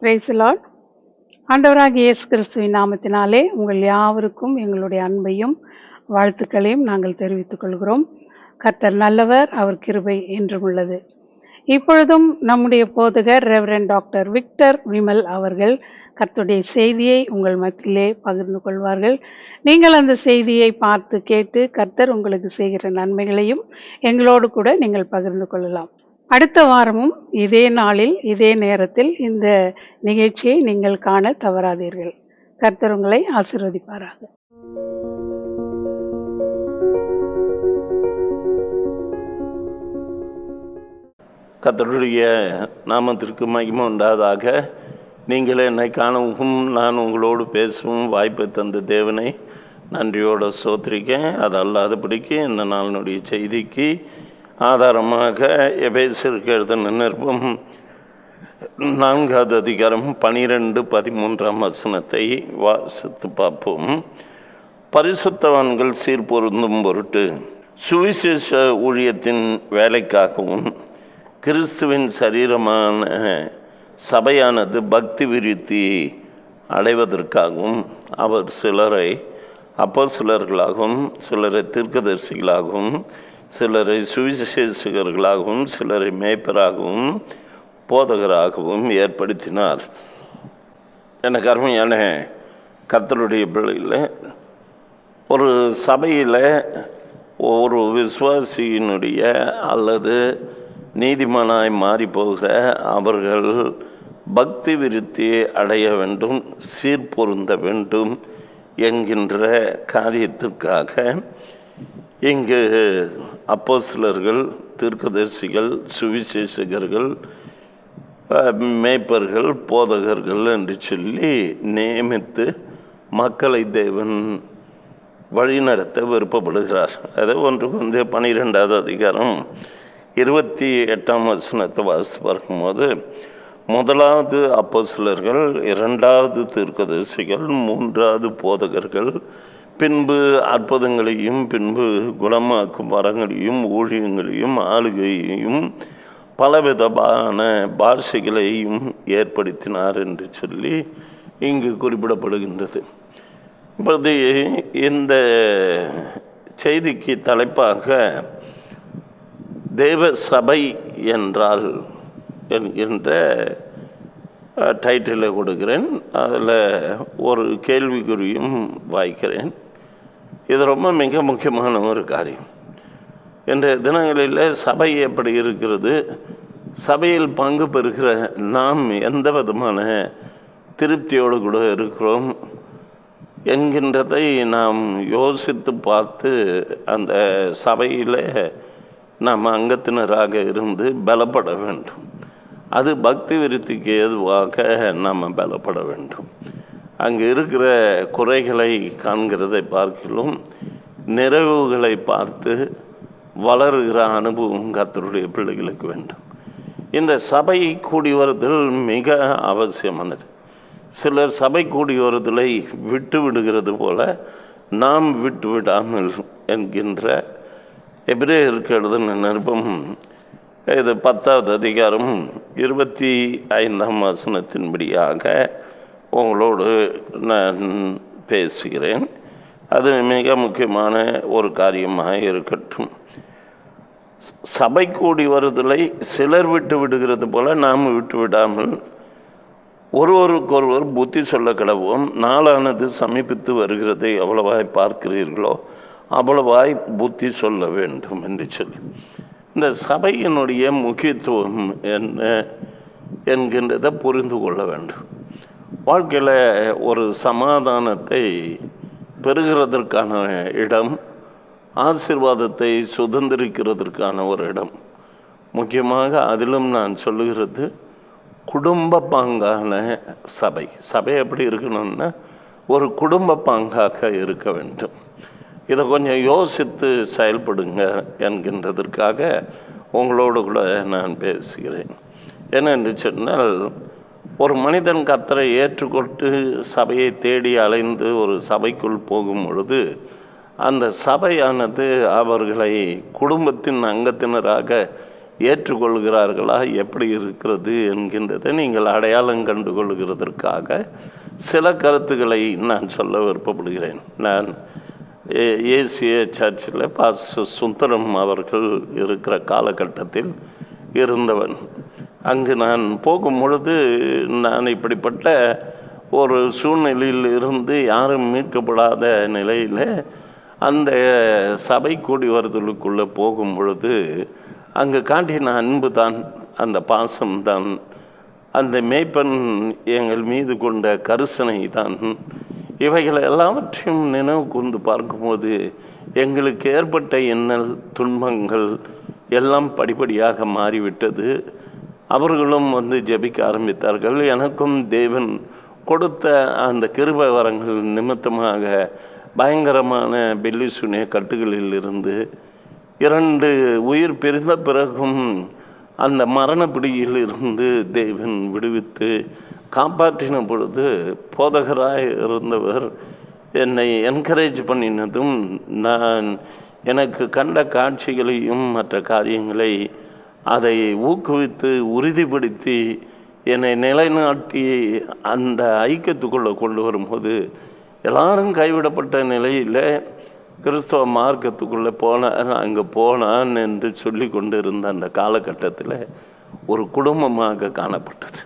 Price the Lord. ஆண்டவராகிய இயேசு கிறிஸ்துவின் நாமத்தினாலே உங்கள் யாவருக்கும் எங்களுடைய அன்பையும் வாழ்த்துக்களையும் நாங்கள் தெரிவித்துக் கொள்கிறோம். கர்த்தர் நல்லவர், அவர் கிருபை என்றும் உள்ளது. இப்பொழுதும் நம்முடைய போதகர் ரெவரண்ட் டாக்டர் விக்டர் விமல் அவர்கள் கர்த்தருடைய செய்தியை உங்கள் மத்தியிலே பகிர்ந்து கொள்வார்கள். நீங்கள் அந்த செய்தியை பார்த்து கேட்டு கர்த்தர் உங்களுக்கு செய்கிற நன்மைகளையும் எங்களோடு கூட நீங்கள் பகிர்ந்து கொள்ளலாம். அடுத்த வாரமும் இதே நாளில் இதே நேரத்தில் இந்த நிகழ்ச்சியை நீங்கள் காண தவறாதீர்கள். கர்த்தர் உங்களை ஆசீர்வதிப்பாராக. கர்த்தருடைய நாமத்திற்கு மகிமை உண்டாதாக. நீங்கள் என்னை காணவும் நான் உங்களோடு பேசவும் வாய்ப்பை தந்த தேவனை நன்றியோடு ஸ்தோத்திரிக்கேன். அது அல்லாதபடிக்கு இந்த நாளினுடைய செய்திக்கு ஆதாரமாக எபேசியருக்கு எழுதின நிருபம் 4வது அதிகாரம் 12-13 வசனத்தை வாசித்து பார்ப்போம். பரிசுத்தவான்கள் சீர்பொருந்தும் பொருட்டு சுவிசேஷ ஊழியத்தின் வேலைக்காகவும் கிறிஸ்துவின் சரீரமான சபையானது பக்தி விருத்தி அடைவதற்காகவும் அவர் சிலரை அப்போஸ்தலர்களாகவும் சிலரை தீர்க்கதரிசிகளாகவும் சிலரை சுவிசேஷகர்களாகவும் சிலரை மேய்ப்பராகவும் போதகராகவும் ஏற்படுத்தினார். எனக்கு அருமையான கர்த்தருடைய பிள்ளையில், ஒரு சபையில் ஒரு விசுவாசியினுடைய அல்லது நீதிமானாய் மாறி போக அவர்கள் பக்தி விருத்தி அடைய வேண்டும், சீர்பொருந்த வேண்டும் என்கின்ற காரியத்திற்காக இங்கு அப்போஸ்தலர்கள், தீர்க்கதரிசிகள், சுவிசேஷகர்கள், மேய்ப்பர்கள், போதகர்கள் என்று சொல்லி நியமித்து மக்களை தேவன் வழிநடத்த விருப்பப்படுகிறார். அது 1 12வது அதிகாரம் 28ஆம் வசனத்தை வாசித்து பார்க்கும்போது, முதலாவது அப்போஸ்தலர்கள், 2வது தீர்க்கதரிசிகள், 3வது போதகர்கள், பின்பு அற்புதங்களையும் பின்பு குணமாக்கும் வரங்களையும் ஊழியங்களையும் ஆளுகையையும் பலவிதமான பாஷைகளையும் ஏற்படுத்தினார் என்று சொல்லி இங்கு குறிப்பிடப்படுகின்றது. இப்போது இந்த செய்திக்கு தலைப்பாக தேவ சபை என்றால் என்கின்ற டைட்டிலை கொடுக்கிறேன். அதில் ஒரு கேள்விக்குறியும் வாய்க்கிறேன். இது ரொம்ப மிக முக்கியமான ஒரு காரியம். இன்றைய தினங்களில் சபை எப்படி இருக்கிறது, சபையில் பங்கு பெறுகிற நாம் எந்த விதமான திருப்தியோடு கூட இருக்கிறோம் என்கின்றதை நாம் யோசித்து பார்த்து அந்த சபையில் நாம் அங்கத்தினராக இருந்து பலப்பட வேண்டும். அது பக்தி விருத்திக்கு ஏதுவாக நாம் பலப்பட வேண்டும். அங்கு இருக்கிற குறைகளை காண்கிறதை பார்க்கலாம், நிறைவுகளை பார்த்து வளருகிற அனுபவம் கர்த்தருடைய பிள்ளைகளுக்கு வேண்டும். இந்த சபை கூடி வருதல் மிக அவசியமானது. சிலர் சபை கூடி வருதலை விட்டு விடுகிறது போல நாம் விட்டு விடாமல் என்கின்ற எபிரேயருக்கு எழுதின நிருபம் இது 10வது அதிகாரம் 25ஆம் வசனத்தின்படியாக உங்களோடு நான் பேசுகிறேன். அது மிக முக்கியமான ஒரு காரியமாக இருக்கட்டும். சபை கூடி வருதலை சிலர் விட்டு விடுகிறது போல நாம் விட்டு விடாமல் ஒருவருக்கொருவர் புத்தி சொல்ல கடவோம். நாளானது சமீபித்து வருகிறதை எவ்வளவாய் பார்க்கிறீர்களோ அவ்வளவாய் புத்தி சொல்ல வேண்டும் என்று சொல்லி இந்த சபையினுடைய முக்கியத்துவம் என்ன என்கின்றதை புரிந்து கொள்ள வேண்டும். வாழ்க்கையில் ஒரு சமாதானத்தை பெறுகிறதற்கான இடம், ஆசீர்வாதத்தை சுதந்திரிக்கிறதற்கான ஒரு இடம். முக்கியமாக அதிலும் நான் சொல்லுகிறது குடும்ப பாங்கான சபை. சபை எப்படி இருக்கணும்னா ஒரு குடும்ப பாங்காக இருக்க வேண்டும். இதை கொஞ்சம் யோசித்து செயல்படுங்க என்கின்றதற்காக உங்களோடு கூட நான் பேசுகிறேன். என்னென்று சொன்னால், ஒரு மனிதன் கர்த்தரை ஏற்றுக்கொண்டு சபையை தேடி அலைந்து ஒரு சபைக்குள் போகும் பொழுது அந்த சபையானது அவர்களை குடும்பத்தின் அங்கத்தினராக ஏற்றுக்கொள்கிறார்களா எப்படி இருக்கிறது என்கின்றதை நீங்கள் அடையாளம் கண்டு கொள்கிறதற்காக சில கருத்துக்களை நான் சொல்ல விருப்பப்படுகிறேன். நான் ஏசிய சர்ச்சில் பாஸ்டர் சுந்தரம் அவர்கள் இருக்கிற காலகட்டத்தில் இருந்தவன். அங்கு நான் போகும் பொழுது நான் இப்படிப்பட்ட ஒரு சூழ்நிலையில் இருந்து யாரும் மீட்கப்படாத நிலையில் அந்த சபை கூடி வருதலுக்குள்ளே போகும் பொழுது அங்கு காட்டின அன்பு தான், அந்த பாசம்தான், அந்த மேய்ப்பன் எங்கள் மீது கொண்ட கரிசனை தான், இவைகளை எல்லாவற்றையும் நினைவு கூர்ந்து பார்க்கும்போது எங்களுக்கு ஏற்பட்ட இன்னல் துன்பங்கள் எல்லாம் படிப்படியாக மாறிவிட்டது. அவர்களும் ஜெபிக்க ஆரம்பித்தார்கள். எனக்கும் தேவன் கொடுத்த அந்த கிருபை வரங்கள் நிமித்தமாக பயங்கரமான பெல்லி சூனிய கட்டுகளில் இருந்து 2 உயிர் பிரிந்த பிறகும் அந்த மரணப்பிடியில் இருந்து தேவன் விடுவித்து காப்பாற்றின பொழுது போதகராய் இருந்தவர் என்னை என்கரேஜ் பண்ணினதும், நான் எனக்கு கண்ட காட்சிகளையும் மற்ற காரியங்களை அதை ஊக்குவித்து உறுதிப்படுத்தி என்னை நிலைநாட்டி அந்த ஐக்கியத்துக்குள்ளே கொண்டு வரும்போது, எல்லாரும் கைவிடப்பட்ட நிலையில் கிறிஸ்தவ மார்க்கத்துக்குள்ளே அங்கே போனான் என்று சொல்லி கொண்டு இருந்த அந்த காலகட்டத்தில் ஒரு குடும்பமாக காணப்பட்டது.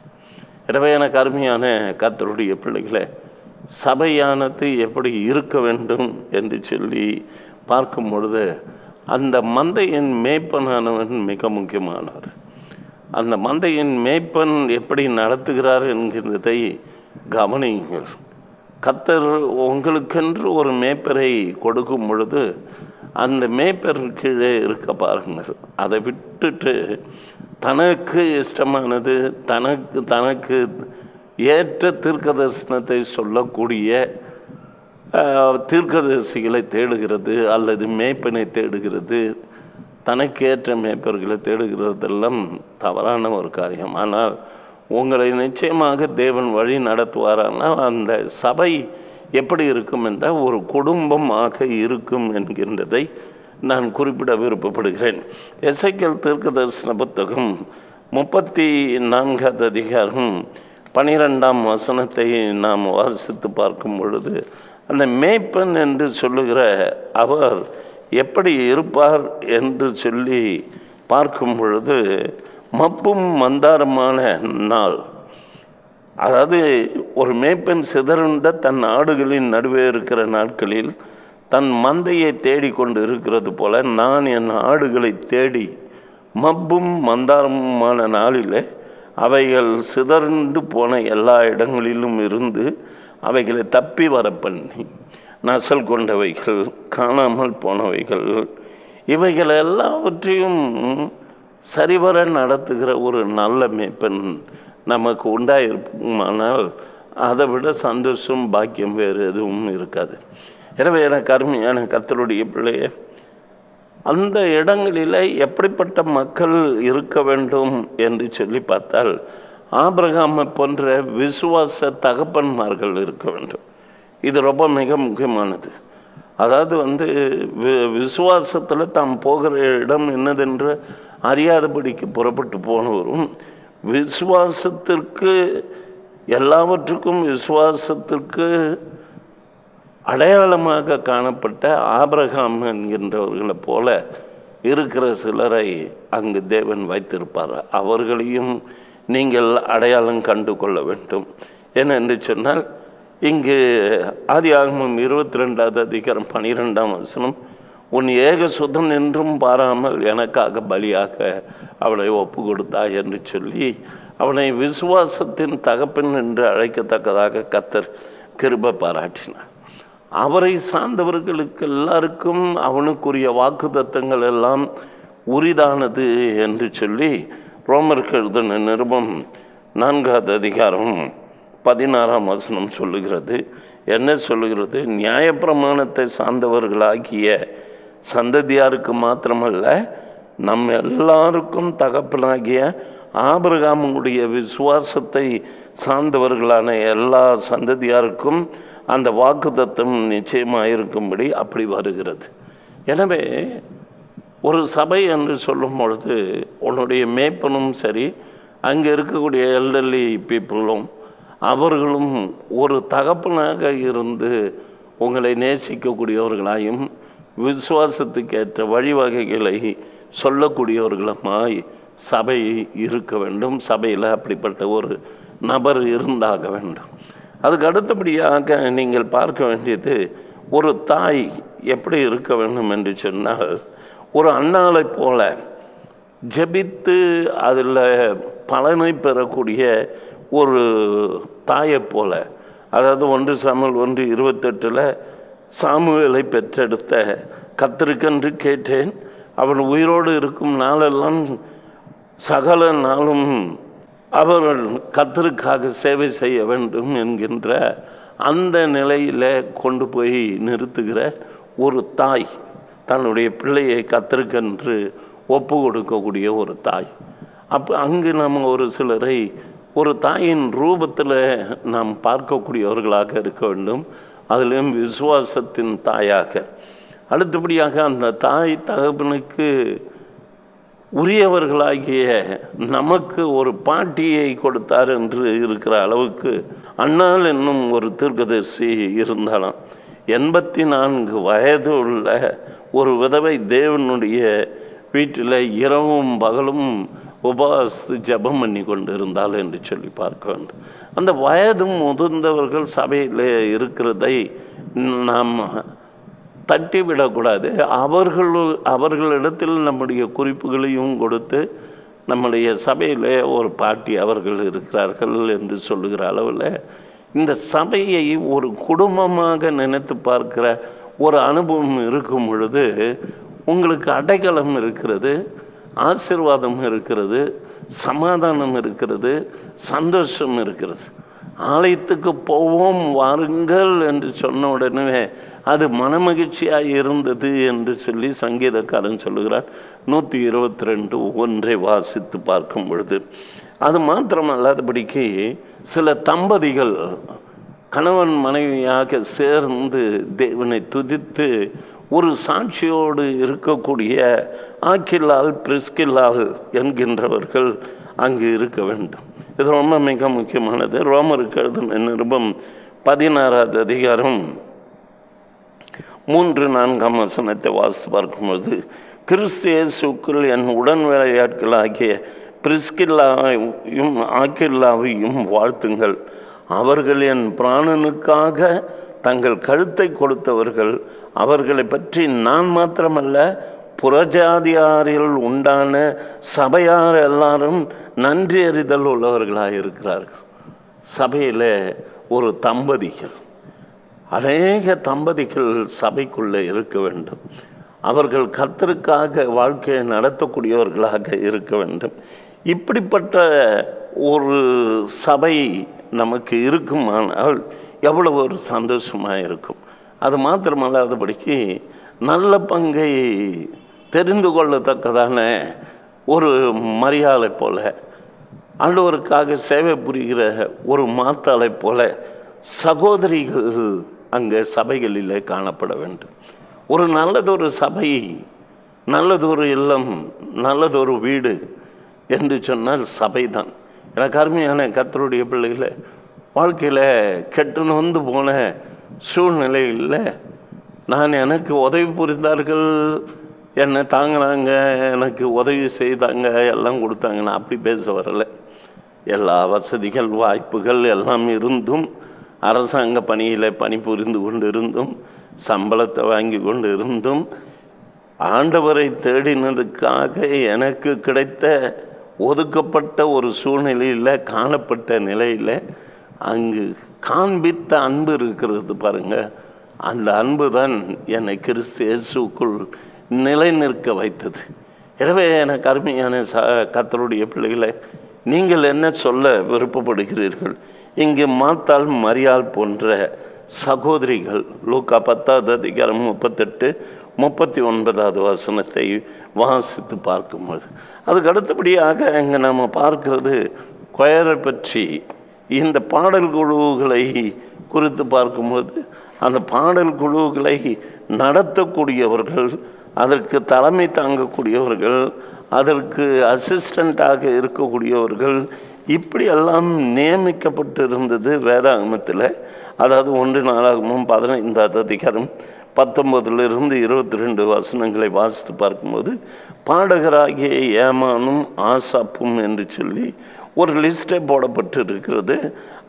எனவே எனக்கு அருமையான கர்த்தருடைய பிள்ளைகளை, சபையானது எப்படி இருக்க வேண்டும் என்று சொல்லி பார்க்கும் பொழுது அந்த மந்தையின் மேய்ப்பனானவன் மிக முக்கியமானவர். அந்த மந்தையின் மேய்ப்பன் எப்படி நடத்துகிறார் என்கிறதை கவனியுங்கள். கர்த்தர் உங்களுக்கென்று ஒரு மேய்ப்பரை கொடுக்கும் பொழுது அந்த மேய்ப்பர் கீழே இருக்க பாருங்கள். அதை விட்டுட்டு தனக்கு இஷ்டமானது, தனக்கு ஏற்ற தீர்க்க தரிசனத்தை சொல்லக்கூடிய தீர்க்கதரிசிகளை தேடுகிறது அல்லது மேய்ப்பனை தேடுகிறது, தனக்கேற்ற மேய்ப்பர்களை தேடுகிறதெல்லாம் தவறான ஒரு காரியம். ஆனால் உங்களை நிச்சயமாக தேவன் வழி நடத்துவாரானால் அந்த சபை எப்படி இருக்கும் என்றால் ஒரு குடும்பமாக இருக்கும் என்கின்றதை நான் குறிப்பிட விருப்பப்படுகிறேன். எசேக்கியேல் தீர்க்க தரிசன புத்தகம் 34 அதிகாரம் 12 வசனத்தை நாம் வாசித்து பார்க்கும் பொழுது, அந்த மேய்ப்பன் என்று சொல்லுகிற அவர் எப்படி இருப்பார் என்று சொல்லி பார்க்கும் பொழுது, மப்பும் மந்தாரமான நாள், அதாவது ஒரு மேய்ப்பன் சிதறுண்ட தன் ஆடுகளின் நடுவே இருக்கிற நாட்களில் தன் மந்தையை தேடிக்கொண்டு இருக்கிறது போல நான் என் ஆடுகளை தேடி மப்பும் மந்தாரமுமான நாளில் அவைகள் சிதறண்டு போன எல்லா இடங்களிலும் இருந்து அவைகளை தப்பி வர பண்ணி, நசல் கொண்டவைகள், காணாமல் போனவைகள், இவைகள் எல்லாவற்றையும் சரிவர நடத்துகிற ஒரு நல்ல மேய்ப்பன் நமக்கு உண்டாயிருக்குமானால் அதை விட சந்தோஷம் பாக்கியம் வேறு எதுவும் இருக்காது. எனவே எனக்கு அருமையான கர்த்தருடைய பிள்ளையே, அந்த இடங்களில் எப்படிப்பட்ட மக்கள் இருக்க வேண்டும் என்று சொல்லி பார்த்தால், ஆபிரகாமை போன்ற விசுவாச தகப்பன்மார்கள் இருக்க வேண்டும். இது ரொம்ப மிக முக்கியமானது. அதாவது விசுவாசத்தில் தாம் போகிற இடம் என்னதென்று அறியாதபடிக்கு புறப்பட்டு போனவரும், விசுவாசத்திற்கு எல்லாவற்றுக்கும் விசுவாசத்திற்கு அடையாளமாக காணப்பட்ட ஆபிரகாம் என்கின்றவர்களை போல இருக்கிற சிலரை அங்கு தேவன் வைத்திருப்பார். அவர்களையும் நீங்கள் அடையாளம் கண்டு கொள்ள வேண்டும். ஏனென்று சொன்னால், இங்கு ஆதியாகமம் 22 அதிகாரம் 12 வசனம், உன் ஏகசுதன் என்றும் பாராமல் எனக்காக பலியாக அவளை ஒப்பு கொடுத்தாய் என்று சொல்லி அவனை விசுவாசத்தின் தகப்பன் என்று அழைக்கத்தக்கதாக கர்த்தர் கிருபை பாராட்டினார். அவரை சார்ந்தவர்களுக்கு எல்லாருக்கும் அவனுக்குரிய வாக்குத்தத்தங்கள் எல்லாம் உரிதானது என்று சொல்லி ரோமருக்கு எழுதின நிருபம் 4 அதிகாரம் 16 வசனம் சொல்லுகிறது. என்ன சொல்லுகிறது? நியாயப்பிரமாணத்தை சார்ந்தவர்களாகிய சந்ததியாருக்கு மாத்திரமல்ல, நம் எல்லாருக்கும் தகப்பனாகிய ஆபிரகாமுடைய விசுவாசத்தை சார்ந்தவர்களான எல்லா சந்ததியாருக்கும் அந்த வாக்குத்தத்தம் நிச்சயமாக இருக்கும்படி அப்படி வருகிறது. எனவே ஒரு சபை என்று சொல்லும் பொழுது உன்னுடைய மேய்ப்பனும் சரி, அங்கே இருக்கக்கூடிய எல்டர்லி பீப்புளும் அவர்களும் ஒரு தகப்பனாக இருந்து உங்களை நேசிக்கக்கூடியவர்களாயும் விசுவாசத்துக்கேற்ற வழிவகைகளை சொல்லக்கூடியவர்களுமாய் சபை இருக்க வேண்டும். சபையில் அப்படிப்பட்ட ஒரு நபர் இருந்தாக வேண்டும். அதுக்கு அடுத்தபடியாக நீங்கள் பார்க்க வேண்டியது, ஒரு தாய் எப்படி இருக்க வேண்டும் என்று சொன்னால், ஒரு அன்னாளை போல ஜெபித்து அதில் பலனை பெறக்கூடிய ஒரு தாயை போல. அதாவது 1 சாமுவேல் 1:28 சாமுவேலை பெற்றெடுத்த கர்த்தருக்கென்று கேட்டேன், அவன் உயிரோடு இருக்கும் நாளெல்லாம் சகல நாளும் அவர்கள் கர்த்தருக்காக சேவை செய்ய வேண்டும் என்கின்ற அந்த நிலையில் கொண்டு போய் நிறுத்துகிற ஒரு தாய், தன்னுடைய பிள்ளையை கர்த்தருக்கென்று ஒப்பு கொடுக்கக்கூடிய ஒரு தாய். அங்கு நம்ம ஒரு சிலரை ஒரு தாயின் ரூபத்தில் நாம் பார்க்கக்கூடியவர்களாக இருக்க வேண்டும். அதிலும் விசுவாசத்தின் தாயாக. அடுத்தபடியாக அந்த தாய் தகப்பனுக்கு உரியவர்களாகிய நமக்கு ஒரு பாட்டியை கொடுத்தார் என்று இருக்கிற அளவுக்கு அன்னாள் என்னும் ஒரு தீர்க்கதரிசி இருந்தாலும் 84 வயது உள்ள ஒரு விதவை தேவனுடைய வீட்டில் இரவும் பகலும் உபவாசித்து ஜபம் பண்ணி கொண்டு இருந்தாள் என்று சொல்லி பார்க்க வேண்டும். அந்த வயது முதிர்ந்தவர்கள் சபையில் இருக்கிறதை நாம் தட்டிவிடக்கூடாது. அவர்களிடத்தில் நம்முடைய குறிப்புகளையும் கொடுத்து, நம்முடைய சபையில் ஒரு பாட்டி அவர்கள் இருக்கிறார்கள் என்று சொல்லுகிற அளவில் இந்த சபையை ஒரு குடும்பமாக நினைத்து பார்க்கிற ஒரு அனுபவம் இருக்கும் பொழுது உங்களுக்கு அடைக்கலம் இருக்கிறது, ஆசீர்வாதம் இருக்கிறது, சமாதானம் இருக்கிறது, சந்தோஷம் இருக்கிறது. ஆலயத்துக்கு போவோம் வாருங்கள் என்று சொன்ன உடனே அது மனமகிழ்ச்சியாக இருந்தது என்று சொல்லி சங்கீதக்காரன் சொல்லுகிறார். 122:1 வாசித்து பார்க்கும் பொழுது அது மாத்திரமல்லாதபடிக்கு சில தம்பதிகள் கணவன் மனைவியாக சேர்ந்து தேவனை துதித்து ஒரு சாட்சியோடு இருக்கக்கூடிய ஆக்கில்லால் பிரிஸ்கில்லால் என்கின்றவர்கள் அங்கு இருக்க வேண்டும். இது ரொம்ப மிக முக்கியமானது. ரோமருக்கு எழுதின நிருபம் 16வது அதிகாரம் 3-4 வாசித்து பார்க்கும்போது, கிறிஸ்து இயேசுக்குள் என் உடன் வேலையாட்களாகிய பிரிஸ்கில்லாவையும் ஆக்கில்லாவையும் வாழ்த்துங்கள். அவர்கள் என் பிராணனுக்காக தங்கள் கழுத்தை கொடுத்தவர்கள். அவர்களை பற்றி நான் மாத்திரமல்ல, புறஜாதியாரில் உண்டான சபையார் எல்லாரும் நன்றி அறிதல் உள்ளவர்களாக இருக்கிறார்கள். சபையில் ஒரு தம்பதிகள், அநேக தம்பதிகள் சபைக்குள்ளே இருக்க வேண்டும். அவர்கள் கர்த்தருக்காக வாழ்க்கையை நடத்தக்கூடியவர்களாக இருக்க வேண்டும். இப்படிப்பட்ட ஒரு சபை நமக்கு இருக்குமானால் எவ்வளவு ஒரு சந்தோஷமாக இருக்கும். அது மாத்திரமல்லாதபடிக்கு நல்ல பங்கை தெரிந்து கொள்ளத்தக்கதான ஒரு மரியாதை போல, ஆண்டவருக்காக சேவை புரிகிற ஒரு மாத்தாளை போல சகோதரிகள் அங்கே சபைகளில் காணப்பட வேண்டும். ஒரு நல்லதொரு சபை, நல்லதொரு இல்லம், நல்லதொரு வீடு என்று சொன்னால் சபை தான். எனக்கு அருமையான கர்த்தருடைய பிள்ளைகளை, வாழ்க்கையில் கெட்டு நொந்து போன சூழ்நிலையில் எனக்கு உதவி புரிந்தார்கள், என்னை தாங்கினாங்க, எனக்கு உதவி செய்தாங்க, எல்லாம் கொடுத்தாங்க, நான் அப்படி பேச வரலை. எல்லா வசதிகள் வாய்ப்புகள் எல்லாம் இருந்தும், அரசாங்க பணியில் பணிபுரிந்து கொண்டு இருந்தும், சம்பளத்தை வாங்கி கொண்டு இருந்தும், ஆண்டவரை தேடினதுக்காக எனக்கு கிடைத்த ஒதுக்கப்பட்ட ஒரு சூழ்நிலையில் காணப்பட்ட நிலையில் அங்கு காண்பித்த அன்பு இருக்கிறது பாருங்கள். அந்த அன்பு தான் என்னை கிறிஸ்து இயேசுக்குள் நிலை நிற்க வைத்தது. எனவே எனக்கு அருமையான கர்த்தருடைய பிள்ளைகளை, நீங்கள் என்ன சொல்ல விருப்பப்படுகிறீர்கள்? இங்கு மாத்தாள் மரியாள் போன்ற சகோதரிகள், லூக்கா 10வது அதிகாரம் 38-39 வாசித்து பார்க்கும்போது, அதுக்கு அடுத்தபடியாக இங்கே நம்ம பார்க்கிறது கொயரை பற்றி. இந்த பாடல் குழுக்களை குறித்து பார்க்கும்போது, அந்த பாடல் குழுக்களை நடத்தக்கூடியவர்கள் அதற்கு தலைமை தாங்கக்கூடியவர்கள், அதற்கு அசிஸ்டண்ட்டாக இருக்கக்கூடியவர்கள், இப்படியெல்லாம் நியமிக்கப்பட்டிருந்தது வேதாகமத்தில். அதாவது 1 நாளாகமும் 15ஆம் அதிகாரம் 19 22 வசனங்களை வாசித்து பார்க்கும்போது, பாடகராகிய ஏமானும் ஆசாப்பும் என்று சொல்லி ஒரு லிஸ்ட்டே போடப்பட்டு இருக்கிறது.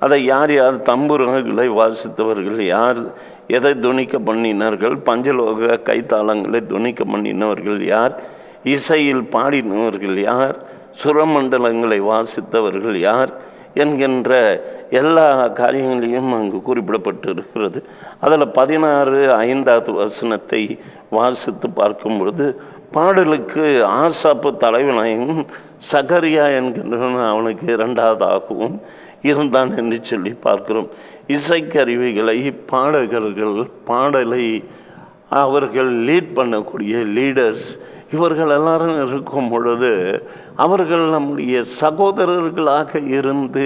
அதை யார் யார் தம்புரங்களை வாசித்தவர்கள், யார் எதை துணிக்க பண்ணினார்கள், பஞ்சலோக கைத்தாளங்களை துணிக்க பண்ணினவர்கள் யார், இசையில் பாடினவர்கள் யார், சுரமண்டலங்களை வாசித்தவர்கள் யார் என்கின்ற எல்லா காரியங்களையும் அங்கு குறிப்பிடப்பட்டு இருக்கிறது. அதில் 16 வசனத்தை வாசித்து பார்க்கும் பொழுது, பாடலுக்கு ஆசாப்பு தலைவனாயும் சகரியா என்கின்றவன் அவனுக்கு 2ஆவதாகவும் இருந்தான் என்று சொல்லி பார்க்கிறோம். இசைக்கருவிகளை பாடகர்கள், பாடலை அவர்கள் லீட் பண்ணக்கூடிய லீடர்ஸ், இவர்கள் எல்லாரும் இருக்கும் பொழுது அவர்கள் நம்முடைய சகோதரர்களாக இருந்து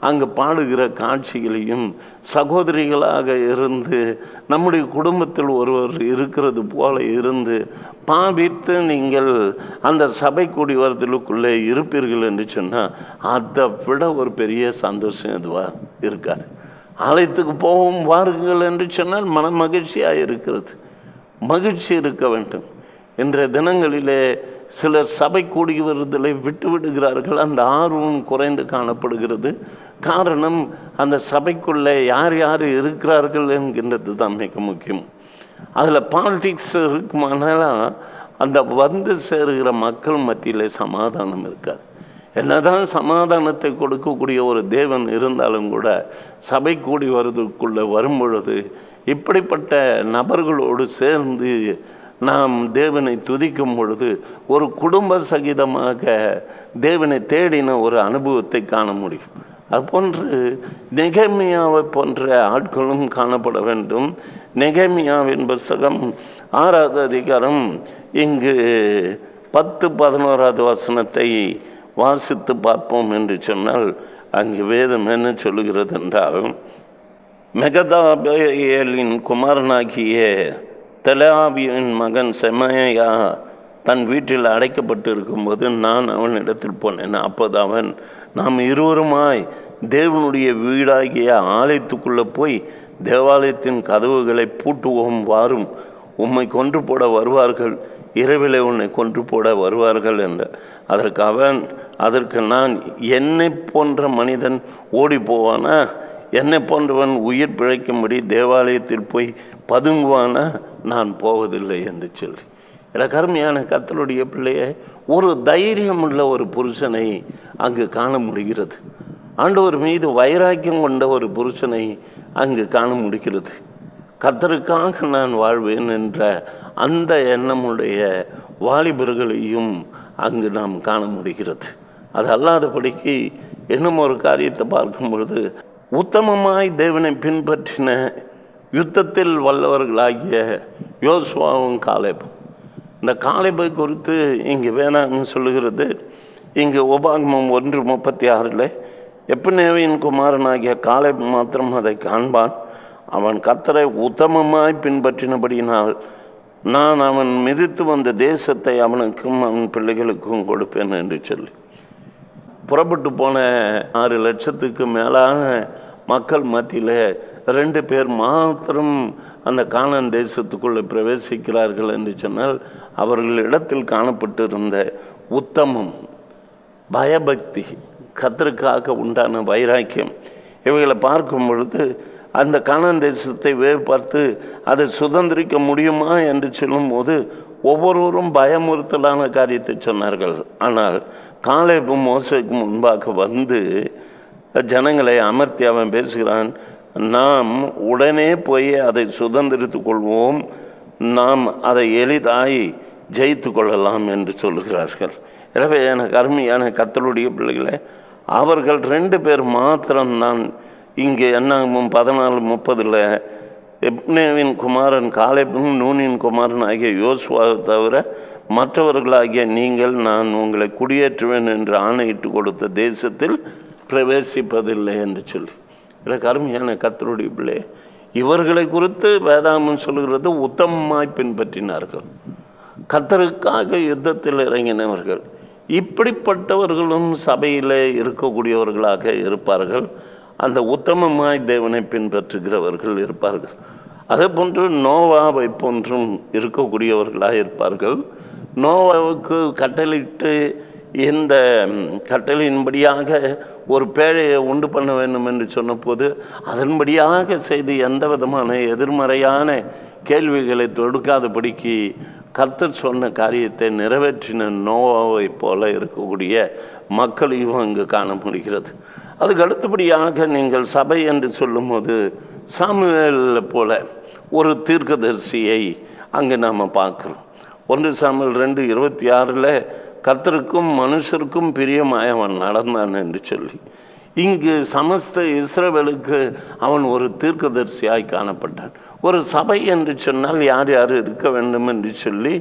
அங்கு பாடுகிற காட்சிகளையும், சகோதரிகளாக இருந்து நம்முடைய குடும்பத்தில் ஒருவர் இருக்கிறது போல இருந்து பாவித்து நீங்கள் அந்த சபை கூடி வருதலுக்குள்ளே இருப்பீர்கள் என்று சொன்னால் அதை விட ஒரு பெரிய சந்தோஷம் எதுவாக இருக்காது. ஆலயத்துக்கு போவோம் வாருங்கள் என்று சொன்னால் மன மகிழ்ச்சியாக இருக்கிறது, மகிழ்ச்சி இருக்க வேண்டும். இன்றைய தினங்களிலே சிலர் சபை கூடி வருதலை விட்டு விடுகிறார்கள். அந்த ஆர்வம் குறைந்து காணப்படுகிறது. காரணம், அந்த சபைக்குள்ளே யார் யார் இருக்கிறார்கள் என்கின்றது தான் மிக முக்கியம். அதில் பாலிடிக்ஸ் இருக்குமானாலும் அந்த வந்து சேருகிற மக்கள் மத்தியில் சமாதானம் இருக்காது. என்னதான் சமாதானத்தை கொடுக்கக்கூடிய ஒரு தேவன் இருந்தாலும் கூட சபை கூடி வருவதற்குள்ளே வரும்பொழுது இப்படிப்பட்ட நபர்களோடு சேர்ந்து நாம் தேவனை துதிக்கும் பொழுது ஒரு குடும்ப சகிதமாக தேவனை தேடின ஒரு அனுபவத்தை காண முடியும். அதுபோன்று நெகேமியாவை போன்ற ஆட்களும் காணப்பட வேண்டும். நெகேமியாவின் புஸ்தகம் 6ஆவது அதிகாரம் இங்கு 10-11 வசனத்தை வாசித்து பார்ப்போம் என்று சொன்னால், அங்கு வேதம் என்ன சொல்லுகிறது என்றால், மெகதாபேலின் குமாரனாகிய தெலாவியின் மகன் செமாயா தன் வீட்டில் அடைக்கப்பட்டு இருக்கும்போது நான் அவனிடத்தில் போனேன். அப்போது அவன், நாம் இருவருமாய் தேவனுடைய வீடாகிய ஆலயத்துக்குள்ளே போய் தேவாலயத்தின் கதவுகளை பூட்டுவோம், வாரும், உம்மை கொன்று போட வருவார்கள், இரவிலே உன்னை கொன்று போட வருவார்கள் என்ற. அதற்கு நான், என்னை போன்ற மனிதன் ஓடி போவானா? என்னை போன்றவன் உயிர் பிழைக்கும்படி தேவாலயத்தில் போய் பதுங்குவானா? நான் போவதில்லை என்று சொல்லி. எனக்கு அருமையான கர்த்தருடைய பிள்ளையை, ஒரு தைரியம் உள்ள ஒரு புருஷனை அங்கு காண முடிகிறது. ஆண்டவர் மீது வைராக்கியம் கொண்ட ஒரு புருஷனை அங்கு காண முடிகிறது. கர்த்தருக்காக நான் வாழ்வேன் என்ற அந்த எண்ணமுடைய வாலிபர்களையும் அங்கு நாம் காண முடிகிறது. அது அல்லாதபடிக்கு இன்னும் ஒரு காரியத்தை பார்க்கும் பொழுது, உத்தமமாய் தேவனை பின்பற்றின யுத்தத்தில் வல்லவர்களாகிய யோசுவாவும் காலேபும். இந்த காலேபை குறித்து இங்கு வேணாம்னு சொல்லுகிறது. இங்கு உபாகமம் 1:36 எப்னேவின் குமாரனாகிய காலேப் மாத்திரம் அதை காண்பான். அவன் கர்த்தரை உத்தமமாய் பின்பற்றினபடியினால் நான் அவன் மிதித்து வந்த தேசத்தை அவனுக்கும் அவன் பிள்ளைகளுக்கும் கொடுப்பேன் என்று சொல்லி, புறப்பட்டு போன 6 லட்சத்துக்கு மேலான மக்கள் மத்தியில் 2 பேர் மாத்திரம் அந்த கானான் தேசத்துக்குள்ளே பிரவேசிக்கிறார்கள் என்று சொன்னால், அவர்களிடத்தில் காணப்பட்டிருந்த உத்தமம், பயபக்தி, கர்த்தருக்காக உண்டான வைராக்கியம், இவைகளை பார்க்கும் பொழுது அந்த கானான் தேசத்தை பார்த்து அதை சுதந்திரிக்க முடியுமா என்று சொல்லும்போது ஒவ்வொருவரும் பயமுறுத்தலான காரியத்தை சொன்னார்கள். ஆனால் காலேபும் மோசேக்கு முன்பாக வந்து ஜனங்களை அமர்த்தி அவன் பேசுகிறான், நாம் உடனே போய் அதை சுதந்திரித்து கொள்வோம், நாம் அதை எளிதாய் ஜெயித்து கொள்ளலாம் என்று சொல்லுகிறார்கள். எனவே எனக்கு அருமையான கர்த்தருடைய பிள்ளைகளை, அவர்கள் 2 பேர் மாத்திரம்தான் இங்கே என்னாகும் 14:30 எப்னேவின் குமாரன் காலேபும் நூனின் குமாரன் ஆகிய யோசுவாவை தவிர மற்றவர்களாகிய நீங்கள் நான் உங்களை குடியேற்றுவேன் என்று ஆணையிட்டு கொடுத்த தேசத்தில் பிரவேசிப்பதில்லை என்று சொல்லி. எனக்கு அருமையான கர்த்தருடைய பிள்ளை, இவர்களை குறித்து வேதாகமம் சொல்கிறது உத்தமமாய் பின்பற்றினார்கள். கர்த்தருக்காக யுத்தத்தில் இறங்கினவர்கள். இப்படிப்பட்டவர்களும் சபையில் இருக்கக்கூடியவர்களாக இருப்பார்கள். அந்த உத்தமமாய் தேவனை பின்பற்றுகிறவர்கள் இருப்பார்கள். அதே போன்று நோவாவை போன்றும் இருக்கக்கூடியவர்களாக இருப்பார்கள். நோவாவுக்கு கட்டளையிட்டு இந்த கட்டளையின்படியாக ஒரு பேழையை உண்டு பண்ண வேண்டும் என்று சொன்னபோது அதன்படியாக செய்து எந்த விதமான எதிர்மறையான கேள்விகளை தொடுக்காதபடிக்கு கர்த்தர் சொன்ன காரியத்தை நிறைவேற்றின நோவாவை போல இருக்கக்கூடிய மக்களையும் அங்கு காண முடிகிறது. அதுக்கு அடுத்தபடியாக நீங்கள் சபை என்று சொல்லும்போது சாமுவேல் போல ஒரு தீர்க்கதரிசியை அங்கு நாம் பார்க்குறோம். 1 சாமுவேல் 2:26 கர்த்தருக்கும் மனுஷருக்கும் பிரியமாய் அவன் நடந்தான் என்று சொல்லி, இங்கு சமஸ்த இஸ்ரவேலுக்கு அவன் ஒரு தீர்க்கதரிசியாய் காணப்பட்டான். ஒரு சபை என்று சொன்னால் யார் யார் இருக்க வேண்டும் என்று சொல்லி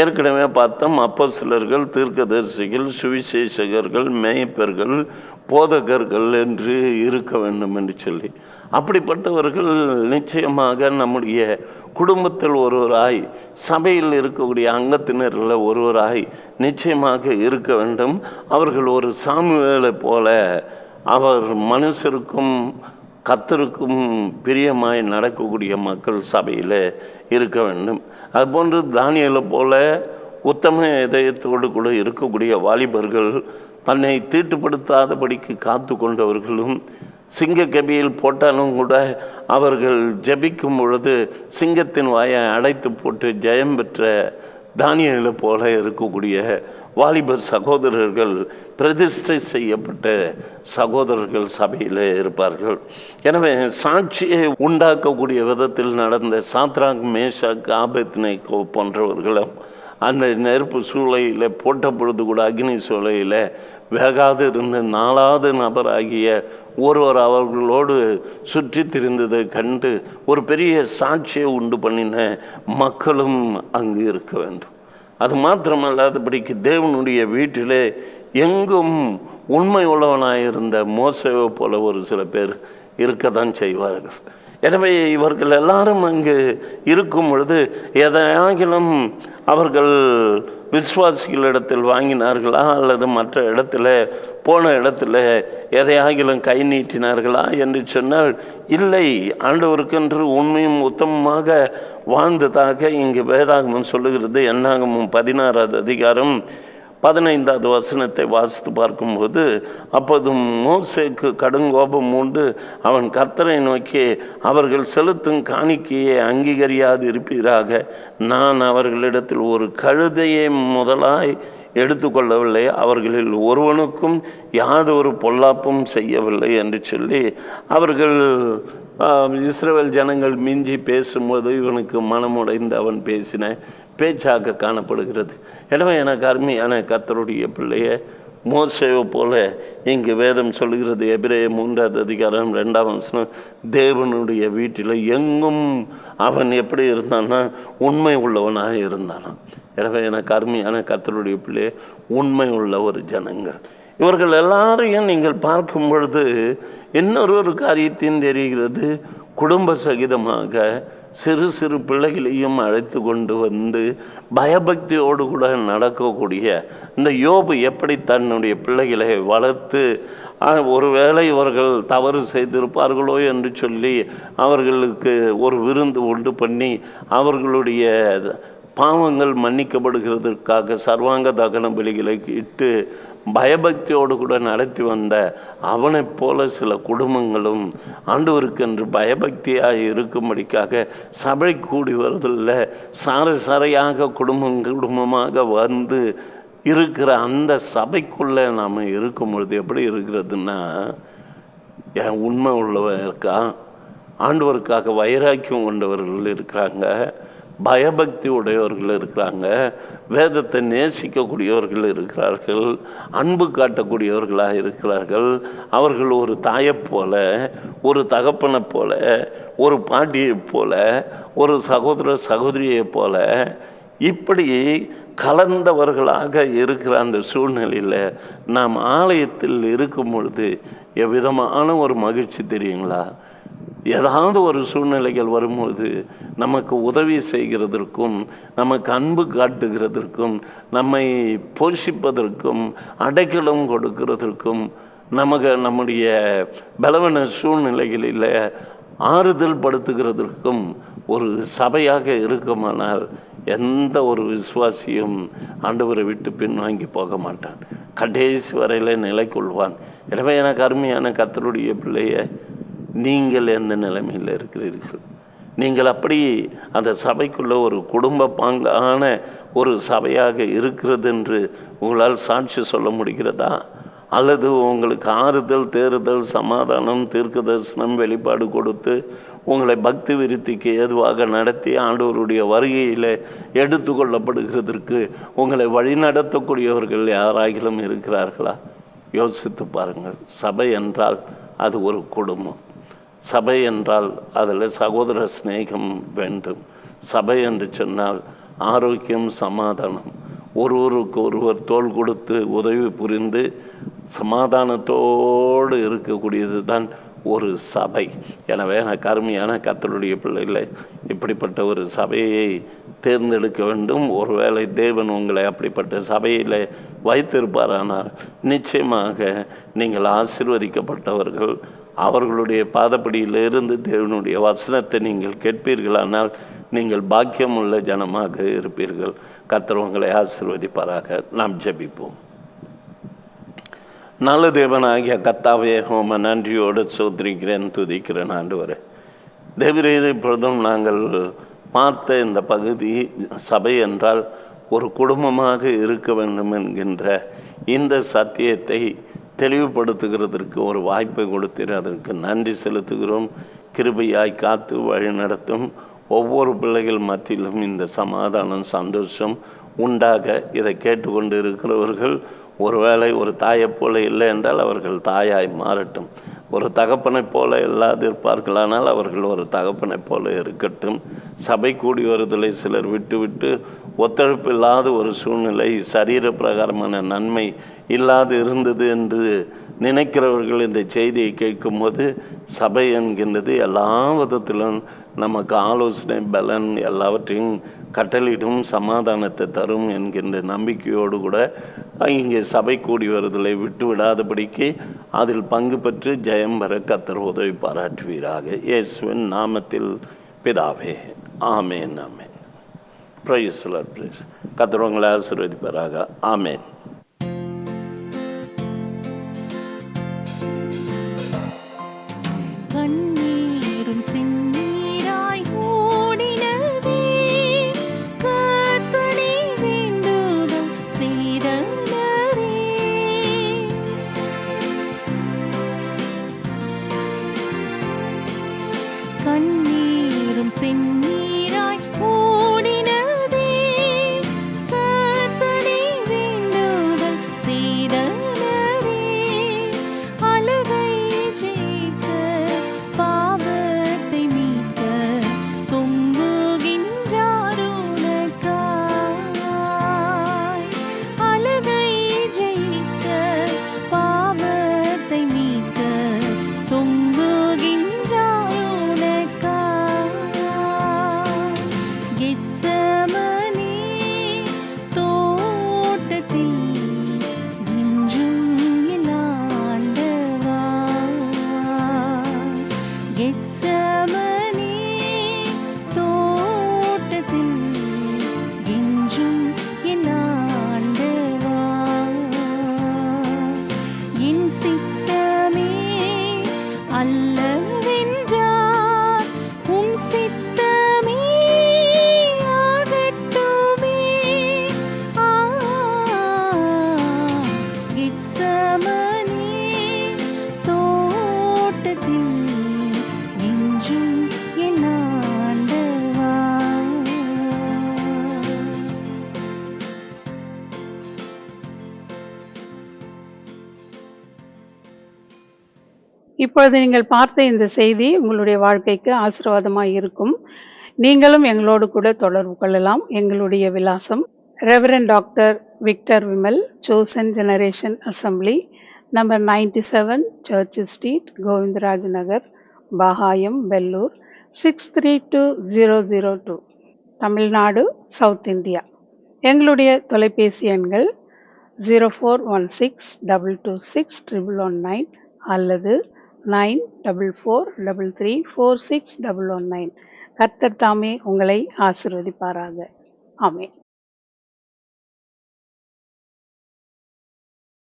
ஏற்கனவே பார்த்தோம். அப்போஸ்தலர்கள், தீர்க்கதரிசிகள், சுவிசேஷகர்கள், மேய்ப்பர்கள், போதகர்கள் என்று இருக்க வேண்டும் என்று சொல்லி, அப்படிப்பட்டவர்கள் நிச்சயமாக நம்முடைய குடும்பத்தில் ஒருவராய், சபையில் இருக்கக்கூடிய அங்கத்தினரில் ஒருவராய் நிச்சயமாக இருக்க வேண்டும். அவர்கள் ஒரு சாமுவேலை போல அவர் மனுஷருக்கும் கர்த்தருக்கும் பிரியமாய் நடக்கக்கூடிய மக்கள் சபையில் இருக்க வேண்டும். அதுபோன்று தானியேலை போல உத்தம இதயத்தோடு கூட இருக்கக்கூடிய வாலிபர்கள், தன்னை தீட்டுப்படுத்தாதபடிக்கு காத்து கொண்டவர்களும், சிங்க கபியில் போட்டாலும் கூட அவர்கள் ஜெபிக்கும் பொழுது சிங்கத்தின் வாயை அடைத்து போட்டு ஜெயம் பெற்ற தானியேலை போல இருக்கக்கூடிய வாலிபர் சகோதரர்கள், பிரதிஷ்டை செய்யப்பட்ட சகோதரர்கள் சபையில் இருப்பார்கள். எனவே சாட்சியை உண்டாக்கக்கூடிய விதத்தில் நடந்த சாத்ராக், மேஷாக், ஆபேத்நேகோ போன்றவர்களும் அந்த நெருப்பு சூளையில் போட்ட பொழுது கூட அக்னி சூளையில் வேகாது இருந்த 4வது நபராகிய ஒருவர் அவர்களோடு சுற்றி திரிந்ததை கண்டு ஒரு பெரிய சாட்சியை உண்டு பண்ணின மக்களும் அங்கு இருக்க வேண்டும். அது மாத்திரமல்லாதபடிக்கு தேவனுடைய வீட்டிலே எங்கும் உண்மை உள்ளவனாயிருந்த மோசேவை போல ஒரு சில பேர் இருக்கத்தான் செய்வார்கள். எனவே இவர்கள் எல்லாரும் அங்கு இருக்கும் பொழுது எதையாகிலும் அவர்கள் விசுவாசிகளிடத்தில் வாங்கினார்களா அல்லது மற்ற இடத்துல போன இடத்துல எதையாகிலும் கை நீட்டினார்களா என்று சொன்னால் இல்லை. ஆண்டவருக்கென்று உண்மையும் உத்தமமாக வாழ்ந்ததாக இங்கு வேதாகமம் சொல்லுகிறது. என்னாகமம் 16வது அதிகாரம் 15வது வசனத்தை வாசித்து பார்க்கும்போது, அப்போது மோசேக்கு கடுங்கோபம் உண்டு. அவன் கர்த்தரை நோக்கி, அவர்கள் செலுத்தும் காணிக்கையை அங்கீகரியாது இருப்பீராக. நான் அவர்களிடத்தில் ஒரு கழுதையை முதலாய் எடுத்துக்கொள்ளவில்லை, அவர்களில் ஒருவனுக்கும் யாதொரு பொல்லாப்பும் செய்யவில்லை என்று சொல்லி அவர்கள் இஸ்ரவேல் ஜனங்கள் மிஞ்சி பேசும்போது இவனுக்கு மனமுடைந்து அவன் பேசின பேச்சாக காணப்படுகிறது. எனவே எனக்கு அருமையான கர்த்தருடைய பிள்ளைய மோசேவை போல இங்கு வேதம் சொல்கிறது. எபிரேயர் 3வது அதிகாரம் 2ஆம் வசனம், தேவனுடைய வீட்டில் எங்கும் அவன் எப்படி இருந்தான்னா உண்மை உள்ளவனாக இருந்தானா. எனவே எனக்கு அருமையான கர்த்தருடைய பிள்ளைய உண்மை உள்ள ஒரு ஜனங்கள். இவர்கள் எல்லாரையும் நீங்கள் பார்க்கும் பொழுது இன்னொரு காரியத்தையும் தெரிகிறது. குடும்ப சகிதமாக சிறு சிறு பிள்ளைகளையும் அழைத்து கொண்டு வந்து பயபக்தியோடு கூட நடக்கக்கூடிய இந்த யோபு எப்படி தன்னுடைய பிள்ளைகளை வளர்த்து, ஒருவேளை இவர்கள் தவறு செய்திருப்பார்களோ என்று சொல்லி அவர்களுக்கு ஒரு விருந்து உண்டு பண்ணி அவர்களுடைய பாவங்கள் மன்னிக்கப்படுகிறதற்காக சர்வாங்க தகன பலிகளை இட்டு பயபக்தியோடு கூட நடத்தி வந்த அவனைப் போல சில குடும்பங்களும் ஆண்டவருக்கென்று பயபக்தியாக இருக்கும்படிக்காக சபை கூடி வருவதில்லை, சாரையாக குடும்பமாக வந்து இருக்கிற அந்த சபைக்குள்ளே நாம் இருக்கும் பொழுது எப்படி இருக்கிறதுன்னா, என் உண்மை உள்ளவன் இருக்கா, ஆண்டவருக்காக வைராக்கியம் கொண்டவர்கள் இருக்கிறாங்க, பயபக்தி உடையவர்கள் இருக்கிறாங்க, வேதத்தை நேசிக்கக்கூடியவர்கள் இருக்கிறார்கள், அன்பு காட்டக்கூடியவர்களாக இருக்கிறார்கள். அவர்கள் ஒரு தாயைப் போல, ஒரு தகப்பனை போல, ஒரு பாட்டியைப் போல, ஒரு சகோதர சகோதரியைப் போல இப்படி கலந்தவர்களாக இருக்கிற அந்த சூழ்நிலையில் நாம் ஆலயத்தில் இருக்கும் பொழுது எவ்விதமான ஒரு மகிழ்ச்சி தெரியுங்களா? ஏதாவது ஒரு சூழ்நிலைகள் வரும்போது நமக்கு உதவி செய்கிறதற்கும், நமக்கு அன்பு காட்டுகிறதற்கும், நம்மை போஷிப்பதற்கும், அடைக்கலம் கொடுக்கிறதற்கும், நம்முடைய பலவீன சூழ்நிலைகளில் ஆறுதல் படுத்துகிறதற்கும் ஒரு சபையாக இருக்குமானால் எந்த ஒரு விசுவாசியும் ஆண்டவரை விட்டு பின்வாங்கி போக மாட்டான், கடைசி வரையில் நிலை கொள்வான். எனவே எனக்கு அருமையான கர்த்தருடைய பிள்ளைய, நீங்கள் எந்த நிலைமையில் இருக்கிறீர்கள்? நீங்கள் அப்படி அந்த சபைக்குள்ள ஒரு குடும்ப பாங்கான ஒரு சபையாக இருக்கிறது என்று உங்களால் சாட்சி சொல்ல முடிகிறதா? அல்லது உங்களுக்கு ஆறுதல், தேறுதல், சமாதானம், தீர்க்க தரிசனம், வெளிப்பாடு கொடுத்து உங்களை பக்தி விருத்திக்கு ஏதுவாக நடத்தி ஆண்டவருடைய வருகையில் எடுத்து கொள்ளப்படுகிறதற்கு உங்களை வழிநடத்தக்கூடியவர்கள் யாராகிலும் இருக்கிறார்களா? யோசித்து பாருங்கள். சபை என்றால் அது ஒரு குடும்பம். சபை என்றால் அதில் சகோதர சிநேகம் வேண்டும். சபை என்று சொன்னால் ஆரோக்கியம், சமாதானம், ஒருவருக்கு ஒருவர் தோள் கொடுத்து உதவி புரிந்து சமாதானத்தோடு இருக்கக்கூடியது தான் ஒரு சபை. எனவே எனக்கு அருமையான கர்த்தருடைய பிள்ளைகளை, இப்படிப்பட்ட ஒரு சபையை தேர்ந்தெடுக்க வேண்டும். ஒருவேளை தேவன் உங்களை அப்படிப்பட்ட சபையில் வைத்திருப்பாரானால் நிச்சயமாக நீங்கள் ஆசீர்வதிக்கப்பட்டவர்கள். அவர்களுடைய பாதப்படியிலிருந்து தேவனுடைய வசனத்தை நீங்கள் கேட்பீர்களானால் நீங்கள் பாக்கியமுள்ள ஜனமாக இருப்பீர்கள். கர்த்தர் உங்களை ஆசீர்வதிப்பாராக. நாம் ஜெபிப்போம். நல்ல தேவனாகிய கர்த்தாவே, உம்மை நன்றியோடு சோதரிக்கிறேன், துதிக்கிறேன். ஆண்டவரே, தேவரீர், இப்பொழுதும் நாங்கள் பார்த்த இந்த பகுதி சபை என்றால் ஒரு குடும்பமாக இருக்க வேண்டும் என்கின்ற இந்த சத்தியத்தை தெளிவுபடுத்துகிறதற்கு ஒரு வாய்ப்பை கொடுத்தீர். அதற்கு நன்றி செலுத்துகிறோம். கிருபையாய் காத்து வழி நடத்தும். ஒவ்வொரு பிள்ளைகள் மத்தியிலும் இந்த சமாதானம், சந்தோஷம் உண்டாக இதை கேட்டுக்கொண்டு இருக்கிறவர்கள் ஒருவேளை ஒரு தாயை போல இல்லை என்றால் அவர்கள் தாயாய் மாறட்டும். ஒரு தகப்பனைப் போல இல்லாது இருப்பார்களானால் அவர்கள் ஒரு தகப்பனைப் போல இருக்கட்டும். சபை கூடி வருதலை சிலர் விட்டு ஒத்துழைப்பு இல்லாத ஒரு சூழ்நிலை, சரீர பிரகாரமான நன்மை இல்லாது இருந்தது என்று நினைக்கிறவர்கள் இந்த செய்தியை கேட்கும்போது சபை என்கின்றது எல்லா விதத்திலும் நமக்கு ஆலோசனை, பலன் எல்லாவற்றையும் கட்டளிடும், சமாதானத்தை தரும் என்கின்ற நம்பிக்கையோடு கூட இங்கே சபை கூடி வருதலை விட்டு விடாதபடிக்கு அதில் பங்கு பெற்று ஜெயம் பெற கர்த்தர் உதவி பாராட்டுவீராக. இயேசுவின் நாமத்தில் பிதாவே, ஆமேன், ஆமேன். Praise the lord. பிரைஸ். கர்த்தர் உங்களை ஆசீர்வதிப்பாராக. ஆமேன். கண்ணீரும் செந்நீராய் ஓடினதே, கர்த்தனை வேண்டுதல் செய்தனரே. அழுகை ஜெயிக்க, பாவத்தை மீட்க தொங்குகின்றார் உனக்காய். அழுகை ஜெயிக்க, பாவத்தை மீட்க தொங்குகின்றார் கெத்செமனே தோட்டத்தில் இன்றும் என் ஆண்டவா. கெத்செமனே தோட்டத்தில் இன்றும் என் ஆண்டவா. என் சித்தமே அல்லவென்றார், உம் சித்தமே ஆகட்டுமே. கெத்செமனே தோட்டத்தில் இன்றும் என் ஆண்டவா. இப்பொழுது நீங்கள் பார்த்த இந்த செய்தி உங்களுடைய வாழ்க்கைக்கு ஆசீர்வாதமாக இருக்கும். நீங்களும் எங்களோடு கூட தொடர்பு கொள்ளலாம். எங்களுடைய விலாசம் reverend doctor Victor Vimal, chosen generation assembly, number 97 church street, Govindaraj Nagar, Bagayam, Vellore 632002, Tamil Nadu, south India. எங்களுடைய தொலைபேசி எண்கள் 0416226119 அல்லது 9443346119. கர்த்தர் தாமே உங்களை ஆசீர்வதிப்பாராக. ஆமென்.